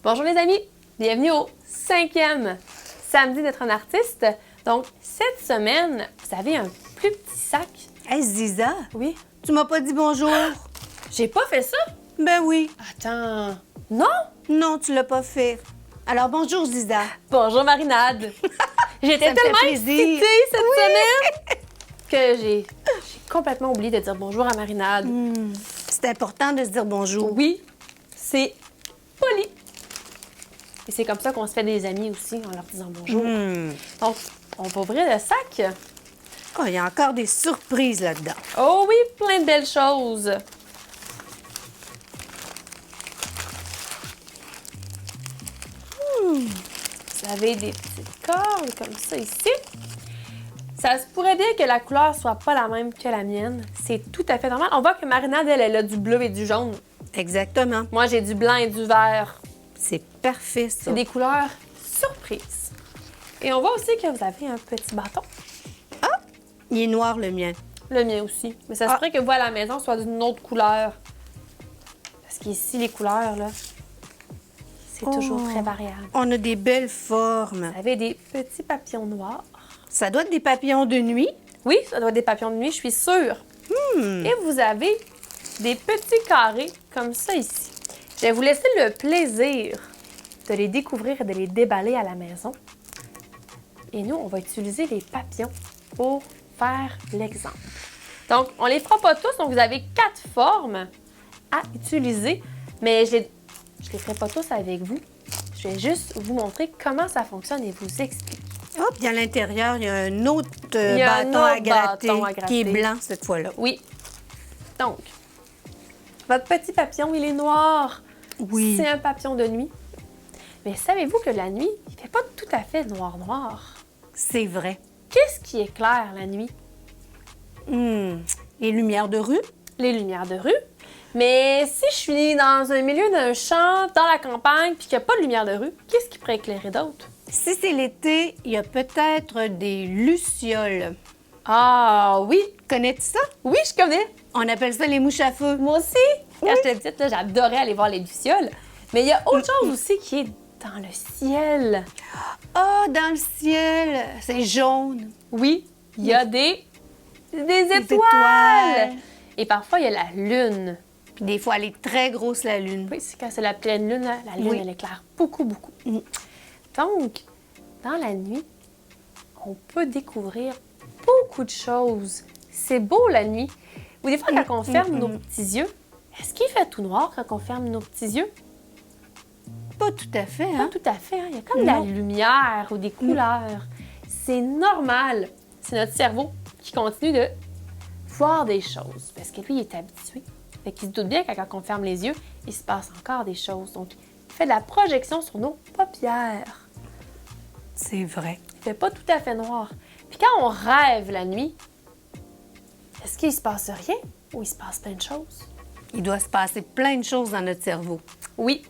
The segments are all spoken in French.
Bonjour les amis, bienvenue au 5e samedi d'être un artiste. Donc, cette semaine, vous avez un plus petit sac. Hey Ziza, Oui. tu m'as pas dit bonjour? J'ai pas fait ça? Ben oui. Attends. Non? Non, tu l'as pas fait. Alors bonjour Ziza. Bonjour Marinade. J'étais Ça me fait tellement plaisir. excitée cette semaine que j'ai complètement oublié de dire bonjour à Marinade. C'est important de se dire bonjour. Oui, c'est poli. Et c'est comme ça qu'on se fait des amis aussi en leur disant bonjour. Donc, on va ouvrir le sac. Oh, il y a encore des surprises là-dedans. Oh oui, plein de belles choses. Vous avez des petites cordes comme ça ici. Ça se pourrait bien que la couleur soit pas la même que la mienne. C'est tout à fait normal. On voit que Marinade, elle a du bleu et du jaune. Exactement. Moi, j'ai du blanc et du vert. C'est parfait ça. C'est des couleurs surprises. Et on voit aussi que vous avez un petit bâton. Il est noir le mien. Le mien aussi. Mais ça se pourrait que vous, à la maison, soit d'une autre couleur. Parce qu'ici, les couleurs, là, c'est toujours très variable. On a des belles formes. Vous avez des petits papillons noirs. Ça doit être des papillons de nuit. Oui, ça doit être des papillons de nuit, je suis sûre. Et vous avez des petits carrés comme ça ici. Je vais vous laisser le plaisir de les découvrir et de les déballer à la maison. Et nous, on va utiliser les papillons pour faire l'exemple. Donc, on les fera pas tous, donc vous avez 4 formes à utiliser, mais je les ferai pas tous avec vous. Je vais juste vous montrer comment ça fonctionne et vous expliquer. Hop, puis à l'intérieur, il y a un autre Il y a un bâton à autre gratter bâton à gratter. qui est blanc cette fois-là. Oui. Donc, votre petit papillon, il est noir. Oui. C'est un papillon de nuit. Mais savez-vous que la nuit, il fait pas tout à fait noir-noir? C'est vrai. Qu'est-ce qui éclaire la nuit? Les lumières de rue? Les lumières de rue. Mais si je suis dans un milieu d'un champ, dans la campagne, puis qu'il n'y a pas de lumière de rue, qu'est-ce qui pourrait éclairer d'autre? Si c'est l'été, il y a peut-être des lucioles. Ah oui! Connais-tu ça? Oui, je connais! On appelle ça les mouches à feu. Moi aussi! Quand j'étais petite, là, j'adorais aller voir les lucioles. Mais il y a autre chose aussi qui est dans le ciel. Ah, dans le ciel, c'est jaune. Oui, il y a des étoiles. étoiles. Et parfois, il y a la lune. Puis des fois, elle est très grosse, la lune. Oui, c'est quand c'est la pleine lune, là, la lune, Oui. elle éclaire beaucoup, beaucoup. Donc, dans la nuit, on peut découvrir beaucoup de choses. C'est beau la nuit. Ou des fois, quand on ferme nos petits yeux, est-ce qu'il fait tout noir quand on ferme nos petits yeux? Pas tout à fait, Pas hein? tout à fait. Hein? Il y a comme de la Non. lumière ou des couleurs. C'est normal. C'est notre cerveau qui continue de voir des choses. Parce que lui, il est habitué. Fait qu'il se doute bien que quand on ferme les yeux, il se passe encore des choses. Donc, il fait de la projection sur nos paupières. C'est vrai. Il fait pas tout à fait noir. Puis quand on rêve la nuit, est-ce qu'il se passe rien ou il se passe plein de choses? Il doit se passer plein de choses dans notre cerveau. Oui.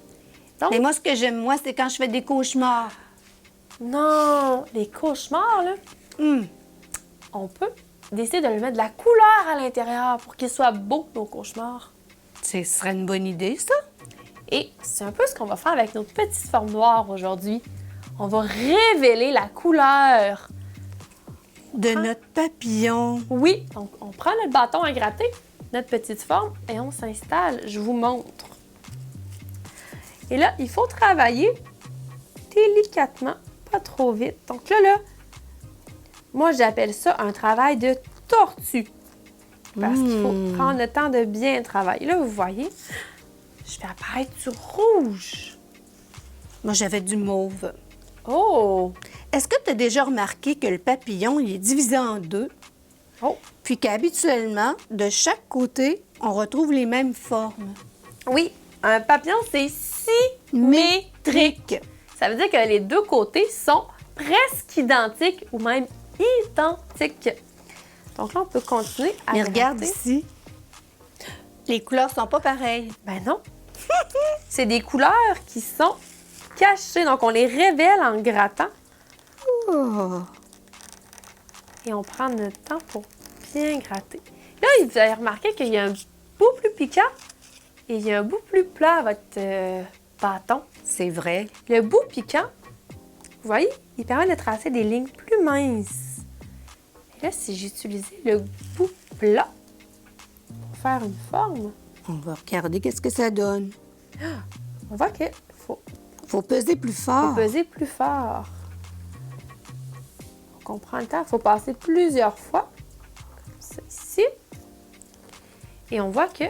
Donc, Mais moi, ce que j'aime, moi, c'est quand je fais des cauchemars. non, les cauchemars, là, on peut décider de lui mettre de la couleur à l'intérieur pour qu'il soit beau, nos cauchemars. Ce serait une bonne idée, ça? Et c'est un peu ce qu'on va faire avec nos petites formes noires aujourd'hui. On va révéler la couleur. De notre papillon. Oui, donc on prend notre bâton à gratter, notre petite forme, et on s'installe. Je vous montre. Et là, il faut travailler délicatement, pas trop vite. Donc là, moi, j'appelle ça un travail de tortue. Parce qu'il faut prendre le temps de bien travailler. Là, vous voyez, je fais apparaître du rouge. Moi, j'avais du mauve. Oh! Est-ce que tu as déjà remarqué que le papillon, il est divisé en deux? Oh! Puis qu'habituellement, de chaque côté, on retrouve les mêmes formes. Oui, un papillon, c'est symétrique. Ça veut dire que les deux côtés sont presque identiques ou même identiques. Donc là, on peut continuer à Mais regarde gratter. ici. Les couleurs sont pas pareilles. Ben non. C'est des couleurs qui sont cachées. Donc, on les révèle en grattant. Oh. Et on prend notre temps pour bien gratter. Là, vous avez remarqué qu'il y a un bout plus piquant et il y a un bout plus plat à bâton. C'est vrai. Le bout piquant, vous voyez, il permet de tracer des lignes plus minces. Et là, si j'utilisais le bout plat pour faire une forme, On va regarder qu'est-ce que ça donne. on voit qu'il faut Faut peser plus fort. peser plus fort. Donc, on prend le temps, il faut passer plusieurs fois, comme ça ici. Et on voit que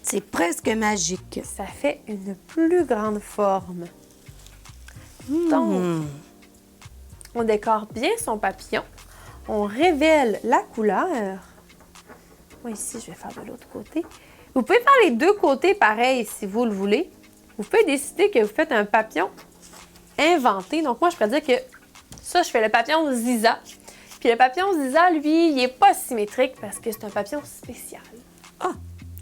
C'est presque magique. ça fait une plus grande forme. Donc, on décore bien son papillon. On révèle la couleur. Moi, ici, je vais faire de l'autre côté. Vous pouvez faire les deux côtés pareil si vous le voulez. Vous pouvez décider que vous faites un papillon inventé. Donc, moi, je pourrais dire que ça, je fais le papillon Ziza. Puis le papillon Ziza, lui, il n'est pas symétrique parce que c'est un papillon spécial. Ah,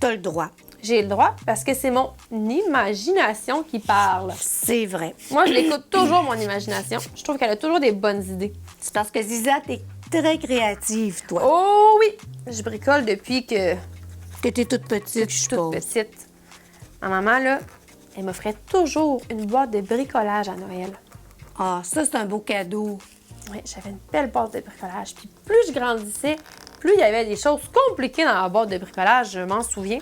t'as le droit. J'ai le droit parce que c'est mon imagination qui parle. C'est vrai. Moi, je l'écoute toujours, mon imagination. Je trouve qu'elle a toujours des bonnes idées. C'est parce que Ziza, t'es très créative, toi. Oh oui! Je bricole depuis que Que t'es toute petite, je je suis toute suppose. petite. Ma maman, là, elle m'offrait toujours une boîte de bricolage à Noël. Ah, ça, c'est un beau cadeau. Oui, j'avais une belle boîte de bricolage. Puis plus je grandissais, plus il y avait des choses compliquées dans la boîte de bricolage, je m'en souviens.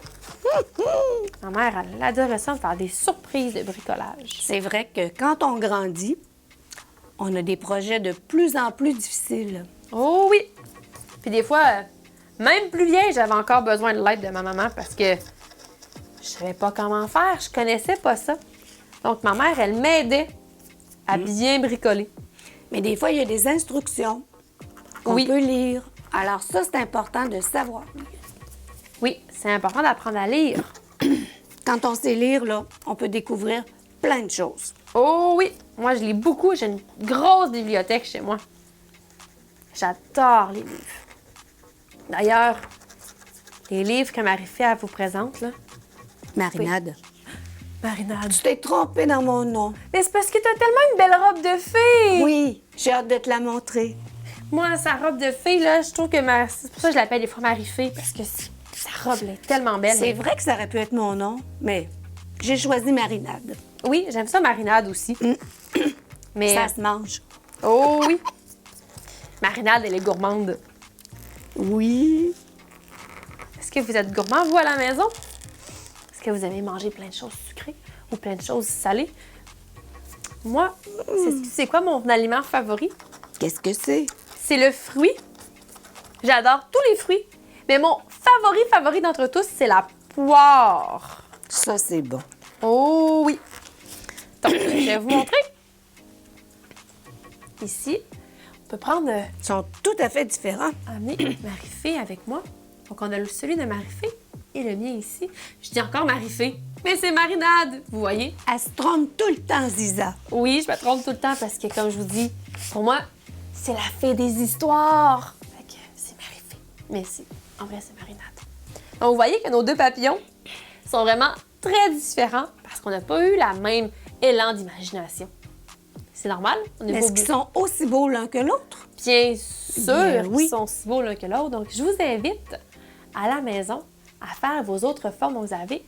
Ma mère, elle adorait ça, me faire des surprises de bricolage. C'est vrai que quand on grandit, on a des projets de plus en plus difficiles. Oh oui! Puis des fois, même plus vieille, j'avais encore besoin de l'aide de ma maman parce que je savais pas comment faire, je connaissais pas ça. Donc ma mère, elle m'aidait à bien bricoler. Mais des fois, il y a des instructions qu'on Oui. peut lire. Alors ça, c'est important de savoir. Oui, c'est important d'apprendre à lire. Quand on sait lire, là, on peut découvrir plein de choses. Oh oui! Moi, je lis beaucoup. J'ai une grosse bibliothèque chez moi. J'adore les livres. D'ailleurs, les livres que Marie-Fé vous présente, là, Marinade, Marinade. tu t'es trompée dans mon nom. Mais c'est parce que t'as tellement une belle robe de fée! Oui, j'ai hâte de te la montrer. Moi, sa robe de fée, là, je trouve que c'est pour ça que je l'appelle des fois Marie-Fé, parce que sa robe, elle est tellement belle. C'est vrai que ça aurait pu être mon nom, mais j'ai choisi Marinade. Oui, j'aime ça, Marinade aussi. Mais... Ça se mange. Oh oui! Marinade, elle est gourmande. Oui. Est-ce que vous êtes gourmand, vous, à la maison? Est-ce que vous aimez manger plein de choses sucrées ou plein de choses salées? Moi, c'est quoi mon aliment favori? Qu'est-ce que c'est? C'est le fruit. J'adore tous les fruits. Mais mon favori d'entre tous, c'est la poire. Ça, c'est bon. Oh oui! Donc, je vais vous montrer. Ici, on peut prendre... Ils sont tout à fait différents. amener Marie-Fé avec moi. Donc, on a celui de Marie-Fé et le mien ici. Je dis encore Marie-Fé, mais c'est Marinade, vous voyez? Elle se trompe tout le temps, Ziza. Oui, je me trompe tout le temps parce que, comme je vous dis, pour moi, c'est la fée des histoires. Fait que c'est Marie-Fé, mais en vrai, c'est Marinade. Donc, vous voyez que nos deux papillons sont vraiment très différents parce qu'on n'a pas eu la même élan d'imagination. C'est normal. On Est-ce qu'ils sont aussi beaux l'un que l'autre? Bien sûr Bien, oui. qu'ils sont aussi beaux l'un que l'autre. Donc, je vous invite à la maison à faire vos autres formes. Donc, vous avez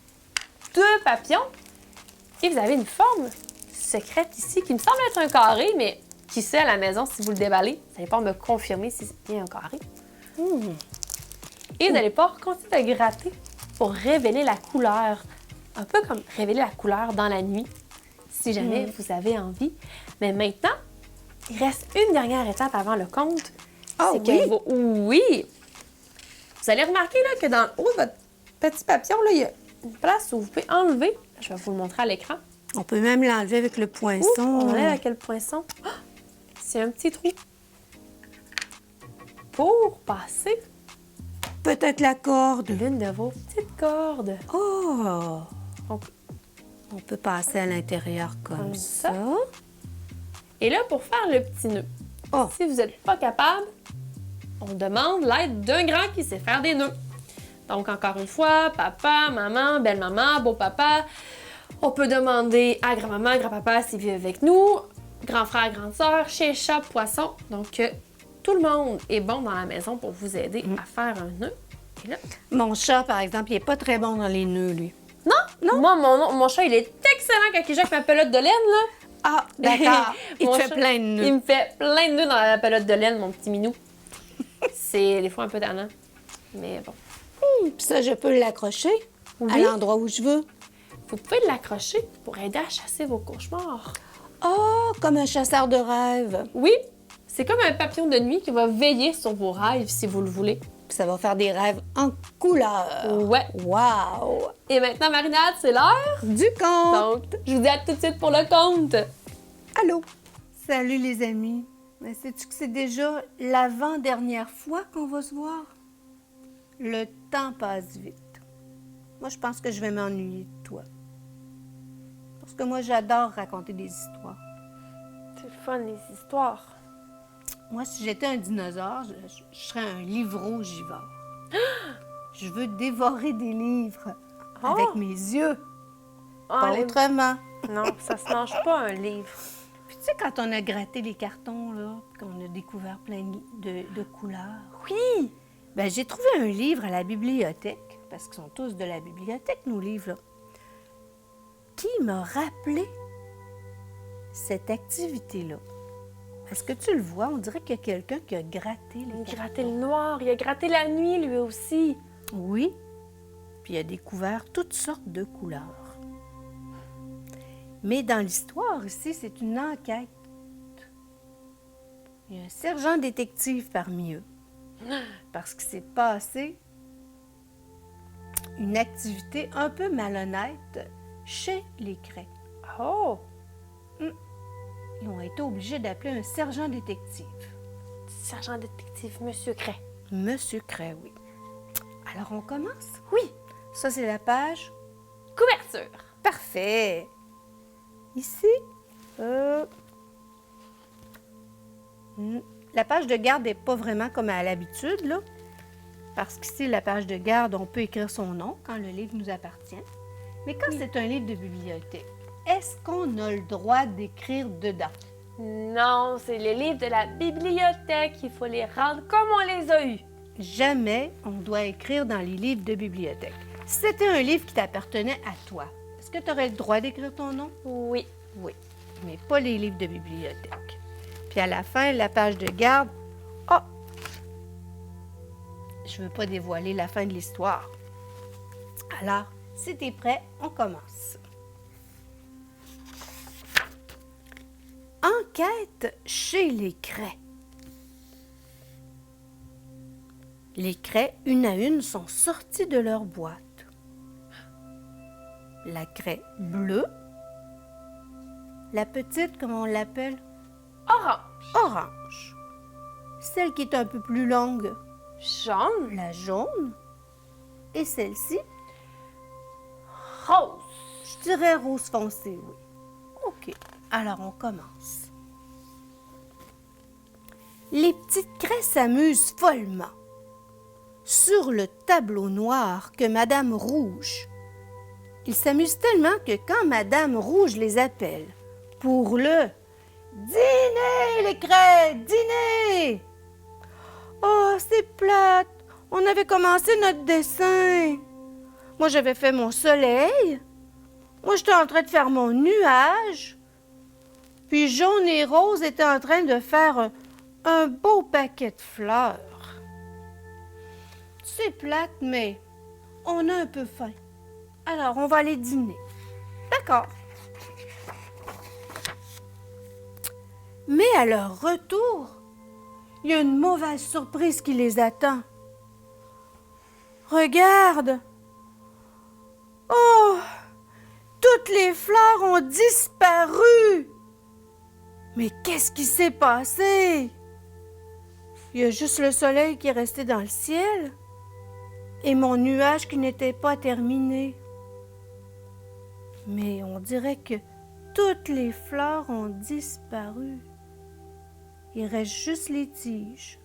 deux papillons et vous avez une forme secrète ici qui me semble être un carré, mais qui sait à la maison si vous le déballez. Vous n'allez pas me confirmer si c'est bien un carré. Et vous n'allez pas continuer de gratter pour révéler la couleur. Un peu comme révéler la couleur dans la nuit, si jamais vous avez envie. Mais maintenant, il reste une dernière étape avant le compte. Ah C'est oui? que oui! Vous allez remarquer là, que dans le haut de votre petit papillon, là, il y a une place où vous pouvez enlever. Je vais vous le montrer à l'écran. On peut même l'enlever avec le poinçon. Ouf, on enlève à quel poinçon. Ah! C'est un petit trou. Pour passer Peut-être la corde. l'une de vos petites cordes. Oh! Donc, On peut passer à l'intérieur comme Comme ça. ça. Et là, pour faire le petit nœud, Oh! si vous n'êtes pas capable, on demande l'aide d'un grand qui sait faire des nœuds. Donc, encore une fois, papa, maman, belle-maman, beau-papa. On peut demander à grand-maman, grand-papa s'il vit avec nous, grand frère, grande sœur, chien, chat, poisson. Donc, tout le monde est bon dans la maison pour vous aider à faire un nœud. Et là, Mon chat, par exemple, il est pas très bon dans les nœuds, lui. Non? Non? Moi, mon chat, il est excellent quand il joue avec ma pelote de laine, là. Ah, d'accord. Il Mon te fait chat, plein de nœuds. Il me fait plein de nœuds dans la pelote de laine, mon petit minou. C'est des fois un peu tannant. Mais bon. Puis ça, je peux l'accrocher à Oui. l'endroit où je veux. Vous pouvez l'accrocher pour aider à chasser vos cauchemars. Oh, comme un chasseur de rêves. Oui, c'est comme un papillon de nuit qui va veiller sur vos rêves si vous le voulez. Puis ça va faire des rêves en couleur. Ouais. Wow! Et maintenant, Marinade, c'est l'heure. Du conte! Donc, je vous dis à tout de suite pour le conte. Allô? Salut les amis. Mais sais-tu que c'est déjà l'avant-dernière fois qu'on va se voir? Le temps passe vite. Moi, je pense que je vais m'ennuyer de toi. Parce que moi, j'adore raconter des histoires. C'est le fun, les histoires. Moi, si j'étais un dinosaure, je serais un livreau-givore. Je veux dévorer des livres Oh! avec mes yeux, Ah, pas autrement. Non, ça se mange pas un livre. Puis tu sais, quand on a gratté les cartons, là, qu'on a découvert plein de couleurs, Oui! ben, j'ai trouvé un livre à la bibliothèque, parce qu'ils sont tous de la bibliothèque, nos livres, là, qui m'a rappelé cette activité-là. Est-ce que tu le vois? On dirait qu'il y a quelqu'un qui a gratté les Il a cartons. gratté le noir, il a gratté la nuit, lui aussi. Oui, puis il a découvert toutes sortes de couleurs. Mais dans l'histoire ici, c'est une enquête. Il y a un sergent détective parmi eux. Parce qu'il s'est passé une activité un peu malhonnête chez les Crais. Oh! Ils ont été obligés d'appeler un sergent détective. Sergent détective, Monsieur Cray. Monsieur Crais, oui. Alors, on commence? Oui! Ça, c'est la page. Couverture. Parfait. Ici, la page de garde n'est pas vraiment comme à l'habitude, là. Parce qu'ici, la page de garde, on peut écrire son nom quand le livre nous appartient. Mais quand c'est un livre de bibliothèque, est-ce qu'on a le droit d'écrire dedans? Non, c'est les livres de la bibliothèque. Il faut les rendre comme on les a eus. Jamais on doit écrire dans les livres de bibliothèque. Si c'était un livre qui t'appartenait à toi, est-ce que tu aurais le droit d'écrire ton nom? Oui. Oui, mais pas les livres de bibliothèque. Puis à la fin, la page de garde, oh! Je veux pas dévoiler la fin de l'histoire. Alors, si tu es prêt, on commence. Enquête chez les Crais. Les Crais, une à une, sont sortis de leur boîte. La craie bleue, la petite, comment on l'appelle? Orange. Orange. Celle qui est un peu plus longue, Jaune. la jaune. Et celle-ci, Rose. je dirais rose foncé, oui. OK, alors on commence. Les petites craies s'amusent follement. Sur le tableau noir que Madame Rouge. Ils s'amusent tellement que quand Madame Rouge les appelle pour le dîner, les craies, dîner! Oh, c'est plate! On avait commencé notre dessin. Moi, j'avais fait mon soleil. Moi, j'étais en train de faire mon nuage. Puis Jaune et Rose étaient en train de faire un beau paquet de fleurs. C'est plate, mais on a un peu faim. Alors, on va aller dîner. D'accord. Mais à leur retour, il y a une mauvaise surprise qui les attend. Regarde! Oh! Toutes les fleurs ont disparu! Mais qu'est-ce qui s'est passé? Il y a juste le soleil qui est resté dans le ciel et mon nuage qui n'était pas terminé. Mais on dirait que toutes les fleurs ont disparu. Il reste juste les tiges.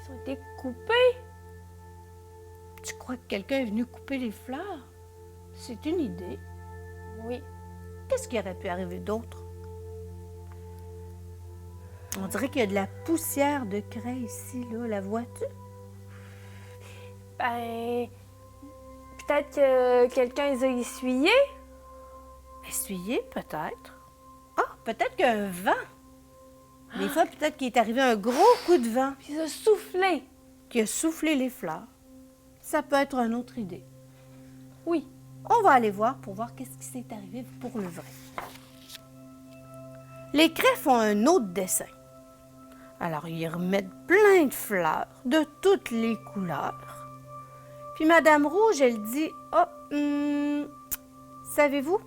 Ils ont été coupés. Tu crois que quelqu'un est venu couper les fleurs? C'est une idée. Oui. Qu'est-ce qui aurait pu arriver d'autre? On dirait qu'il y a de la poussière de craie ici, là. La vois-tu? Ben, peut-être que quelqu'un les a essuyés. Essuyé, peut-être. Ah, peut-être qu'un vent. Des fois, peut-être qu'il est arrivé un gros coup de vent Puis ils ont soufflé. qui a soufflé les fleurs. Ça peut être une autre idée. Oui. On va aller voir pour voir qu'est-ce qui s'est arrivé pour le vrai. Les craies font un autre dessin. Alors, ils remettent plein de fleurs de toutes les couleurs. Puis Madame Rouge, elle dit, « Oh, savez-vous,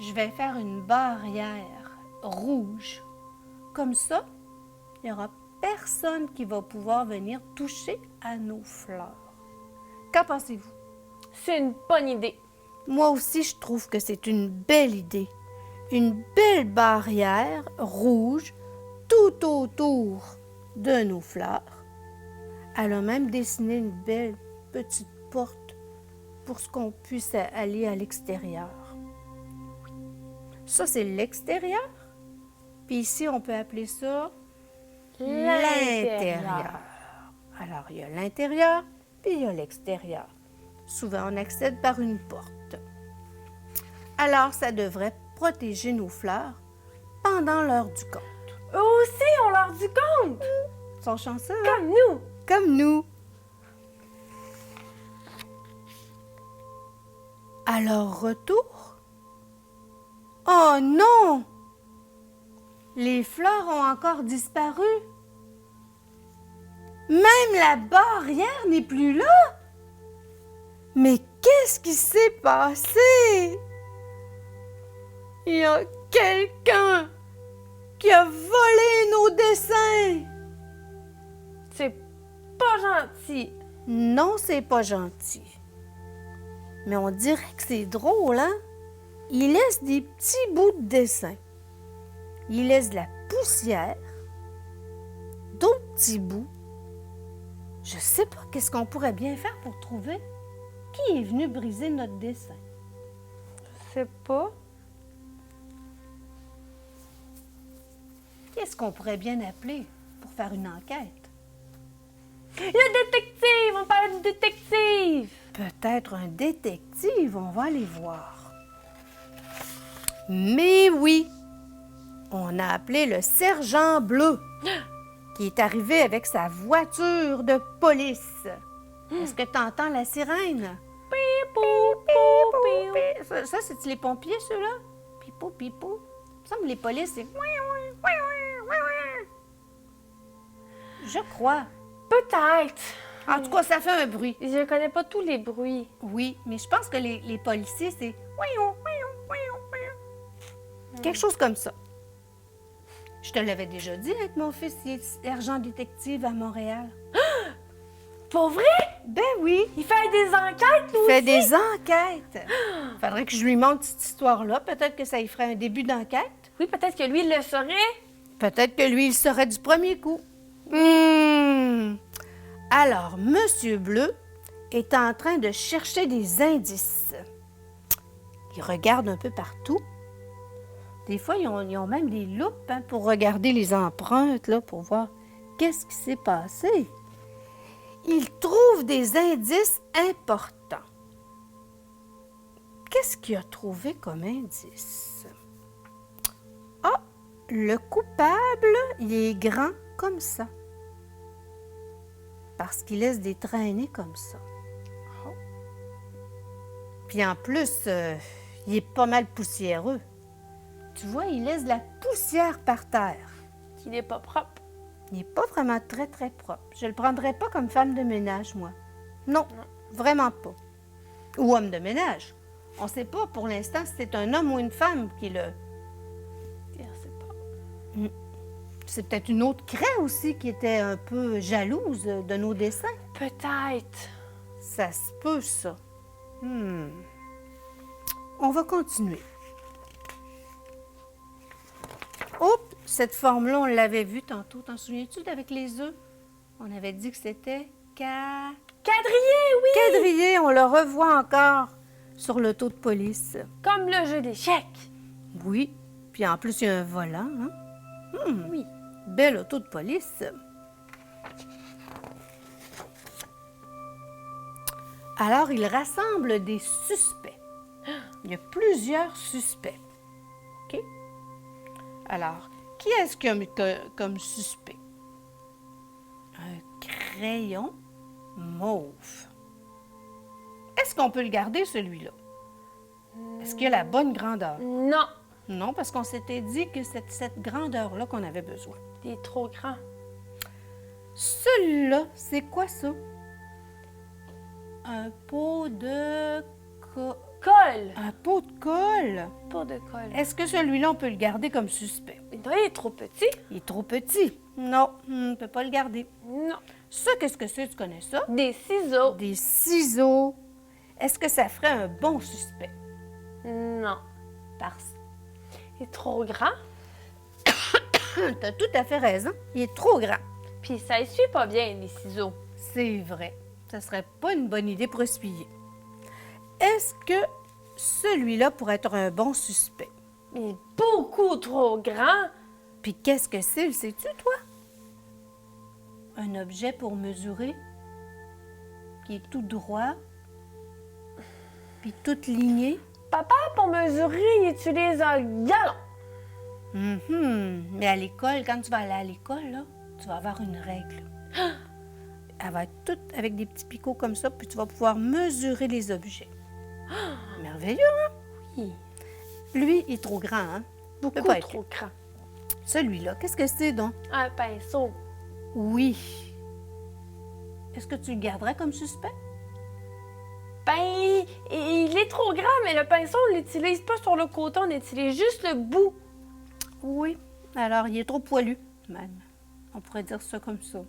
je vais faire une barrière rouge. Comme ça, il n'y aura personne qui va pouvoir venir toucher à nos fleurs. » Qu'en pensez-vous? C'est une bonne idée. Moi aussi, je trouve que c'est une belle idée. Une belle barrière rouge tout autour de nos fleurs. Elle a même dessiné une belle petite porte pour qu'on puisse aller à l'extérieur. Ça, c'est l'extérieur. Puis ici, on peut appeler ça l'intérieur. Alors, il y a l'intérieur, puis il y a l'extérieur. Souvent, on accède par une porte. Alors, ça devrait protéger nos fleurs pendant l'heure du conte. Eux aussi ont l'heure du compte. Ils sont chanceux, hein? Comme nous. Comme nous. À leur retour? Oh non! Les fleurs ont encore disparu. Même la barrière n'est plus là. Mais qu'est-ce qui s'est passé? Il y a quelqu'un qui a volé nos dessins. C'est pas gentil. Non, c'est pas gentil. Mais on dirait que c'est drôle, hein? Il laisse des petits bouts de dessin. Il laisse de la poussière, d'autres petits bouts. Je sais pas qu'est-ce qu'on pourrait bien faire pour trouver qui est venu briser notre dessin. Je sais pas. Qu'est-ce qu'on pourrait bien appeler pour faire une enquête? Le détective! On parle du détective! Peut-être un détective, on va aller voir. Mais oui, on a appelé le sergent bleu, qui est arrivé avec sa voiture de police. Est-ce que tu entends la sirène? Pipou, pipou, pipou. Ça, c'est les pompiers, ceux-là? Pipou, pipou. Il me semble que les polices, c'est... Je crois. Peut-être. En tout cas, ça fait un bruit. Je connais pas tous les bruits. Oui, mais je pense que les policiers, c'est... Quelque chose comme ça. Je te l'avais déjà dit, avec mon fils, il est sergent détective à Montréal. Pour vrai? Ben oui, Il fait des enquêtes, lui il fait aussi? des enquêtes. Faudrait que je lui montre cette histoire-là. Peut-être que ça y ferait un début d'enquête. Oui, peut-être que lui, il le saurait. Peut-être que lui, il serait du premier coup. Alors, Monsieur Bleu est en train de chercher des indices. Il regarde un peu partout. Des fois, ils ont même des loupes pour regarder les empreintes, là, pour voir qu'est-ce qui s'est passé. Il trouve des indices importants. Qu'est-ce qu'il a trouvé comme indice? Ah, le coupable, il est grand comme ça. Parce qu'il laisse des traînées comme ça. Oh. Puis en plus, il est pas mal poussiéreux. Tu vois, il laisse de la poussière par terre. Qu'il n'est pas propre. Il n'est pas vraiment très, très propre. Je le prendrais pas comme femme de ménage, moi. Non, vraiment pas. Ou homme de ménage. On ne sait pas pour l'instant si c'est un homme ou une femme qui le... Je sais pas. C'est peut-être une autre craie aussi qui était un peu jalouse de nos dessins. Peut-être. Ça se peut, ça. On va continuer. Oups, cette forme-là, on l'avait vue tantôt. T'en souviens-tu avec les œufs? On avait dit que c'était Quadrillé, oui! quadrillé. On le revoit encore sur l'auto de police. Comme le jeu d'échecs. Oui, puis en plus, il y a un volant. Hein? Oui. Belle auto de police. Alors, il rassemble des suspects. Il y a plusieurs suspects. OK? Alors, qui est-ce qu'il y a mis comme suspect? Un crayon mauve. Est-ce qu'on peut le garder, celui-là? Est-ce qu'il a la bonne grandeur? Non, Non, parce qu'on s'était dit que c'est cette grandeur-là qu'on avait besoin. il est trop grand. Celui-là, c'est quoi ça? Un pot de... Colle! Un pot de colle. Pas de colle. Est-ce que celui-là, on peut le garder comme suspect? Non, il est trop petit. Il est trop petit. Non, on ne peut pas le garder. Non. Ça, qu'est-ce que c'est? Tu connais ça? Des ciseaux. Des ciseaux. Est-ce que ça ferait un bon suspect? Non. Parce Il est trop grand. que tu as tout à fait raison. Il est trop grand. Puis ça essuie pas bien, les ciseaux. C'est vrai. Ça serait pas une bonne idée pour essuyer. Est-ce que celui-là pourrait être un bon suspect? Il est beaucoup trop grand. Puis qu'est-ce que c'est, le sais-tu, toi? Un objet pour mesurer, qui est tout droit, puis tout ligné. Papa, pour mesurer, il utilise un galon. Mais à l'école, quand tu vas aller à l'école, là, tu vas avoir une règle. Elle va être toute avec des petits picots comme ça, puis tu vas pouvoir mesurer les objets. Merveilleux, hein? Oui. Lui, il est trop grand, hein? Beaucoup Peut pas être trop grand. Celui-là, qu'est-ce que c'est donc? Un pinceau. Oui. Est-ce que tu le garderais comme suspect? Ben, il est trop grand, mais le pinceau, on l'utilise pas sur le côté, on utilise juste le bout. Oui. Alors, il est trop poilu, même. On pourrait dire ça comme ça.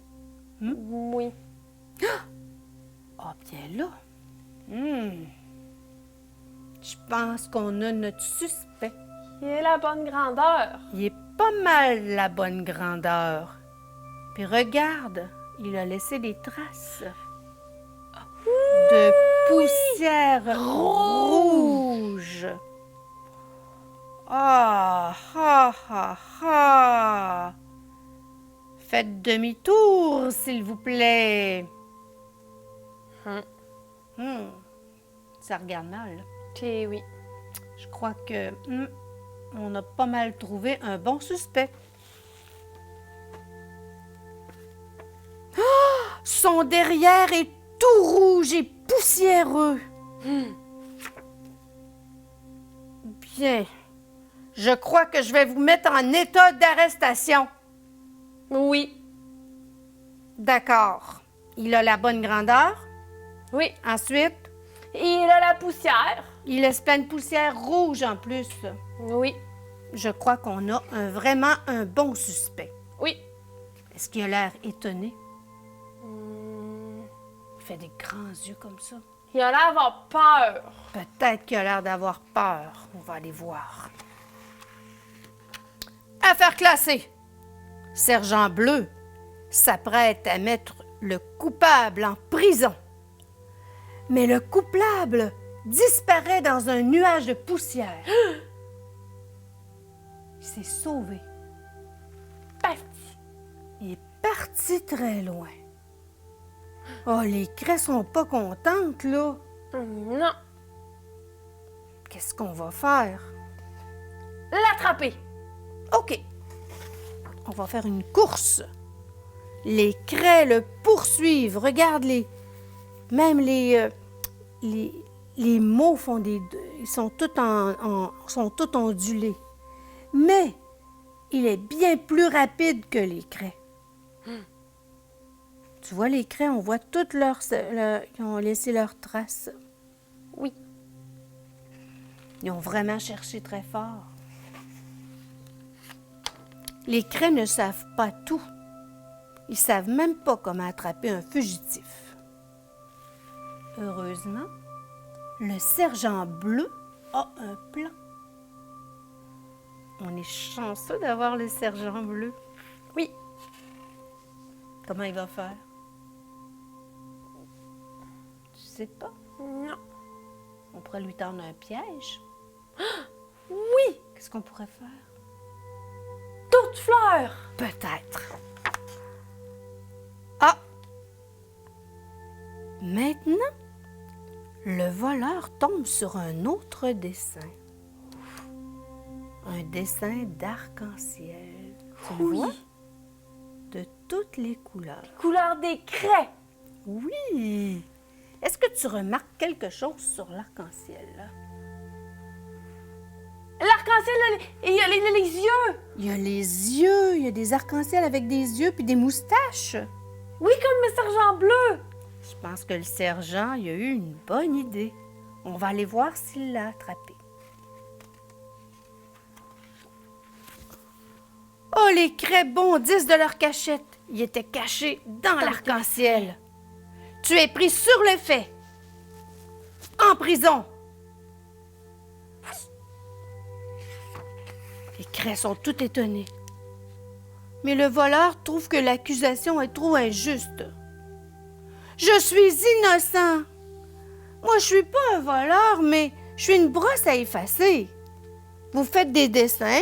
Oui. Ah, bien là. Je pense qu'on a notre suspect. Il est la bonne grandeur. Il est pas mal la bonne grandeur. Puis regarde, il a laissé des traces de poussière rouge. Ah, ah, ah, ah. Faites demi-tour, s'il vous plaît. Ça regarde mal. Puis oui. Je crois que on a pas mal trouvé un bon suspect. Ah! Son derrière est tout rouge et poussiéreux. Bien. Je crois que je vais vous mettre en état d'arrestation. Oui. D'accord. Il a la bonne grandeur. Oui. Ensuite, Il a la poussière. il laisse plein de poussière rouge en plus. Oui. Je crois qu'on a vraiment un bon suspect. Oui. Est-ce qu'il a l'air étonné? Il fait des grands yeux comme ça. Il a l'air d'avoir peur. Peut-être qu'il a l'air d'avoir peur. On va aller voir. Affaire classée. Sergent Bleu s'apprête à mettre le coupable en prison. Mais le coupable disparaît dans un nuage de poussière. Il s'est sauvé. Parti. Il est parti très loin. Oh, les craies sont pas contentes, là. Non. Qu'est-ce qu'on va faire? L'attraper. OK. On va faire une course. Les craies le poursuivent. Regarde même les mots font ils sont tout ondulés. Mais il est bien plus rapide que les craies. Tu vois, les craies, on voit toutes ils ont laissé leurs traces. Oui. Ils ont vraiment cherché très fort. Les craies ne savent pas tout. Ils savent même pas comment attraper un fugitif. Heureusement, le sergent Bleu a un plan. On est chanceux d'avoir le sergent Bleu. Oui. Comment il va faire? Tu sais pas? Non. On pourrait lui tendre un piège. Oui. Qu'est-ce qu'on pourrait faire? Toute fleur. Peut-être. Ah! Maintenant, le voleur tombe sur un autre dessin. Un dessin d'arc-en-ciel. Tu le Oui. vois? De toutes les couleurs. Couleur des craies. Oui! Est-ce que tu remarques quelque chose sur l'arc-en-ciel, là? L'arc-en-ciel, il y a les yeux. Il y a les yeux, il y a des arcs-en-ciel avec des yeux puis des moustaches. Oui, comme le sergent bleu. Je pense que le sergent, il a eu une bonne idée. On va aller voir s'il l'a attrapé. Oh, les craies bondissent de leur cachette. Ils étaient cachés dans l'arc-en-ciel. Tu es pris sur le fait. En prison. Les craies sont tout étonnés. Mais le voleur trouve que l'accusation est trop injuste. Je suis innocent. Moi, je suis pas un voleur, mais je suis une brosse à effacer. Vous faites des dessins,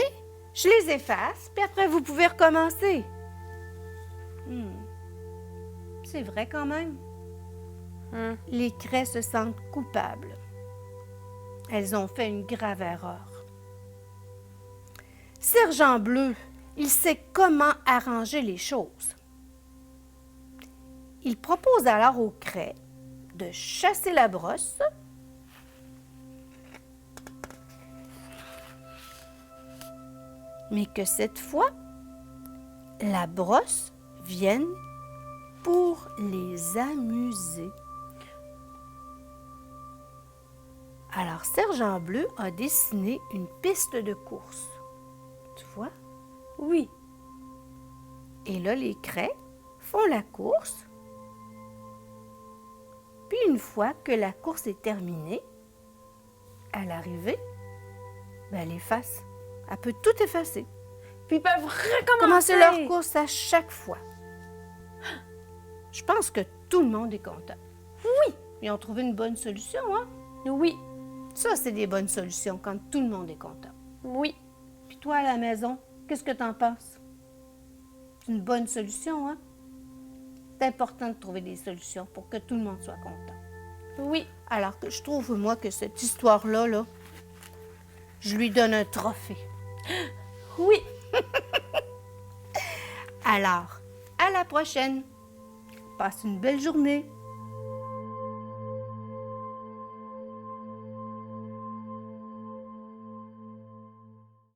je les efface, puis après, vous pouvez recommencer. C'est vrai quand même. Les craies se sentent coupables. Elles ont fait une grave erreur. Sergent Bleu, il sait comment arranger les choses. Il propose alors aux craies de chasser la brosse mais que cette fois, la brosse vienne pour les amuser. Alors, Sergent Bleu a dessiné une piste de course. Tu vois? Oui. Et là, les craies font la course. Puis, une fois que la course est terminée, à l'arrivée, elle efface. Elle peut tout effacer. Puis ils peuvent recommencer. Commencer leur course à chaque fois. Je pense que tout le monde est content. Oui. Ils ont trouvé une bonne solution, hein? Oui. Ça, c'est des bonnes solutions quand tout le monde est content. Oui. Puis toi, à la maison, qu'est-ce que t'en penses? C'est une bonne solution, hein? C'est important de trouver des solutions pour que tout le monde soit content. Oui. Alors que je trouve, moi, que cette histoire-là, là, je lui donne un trophée. Oui. Alors, à la prochaine. Passe une belle journée.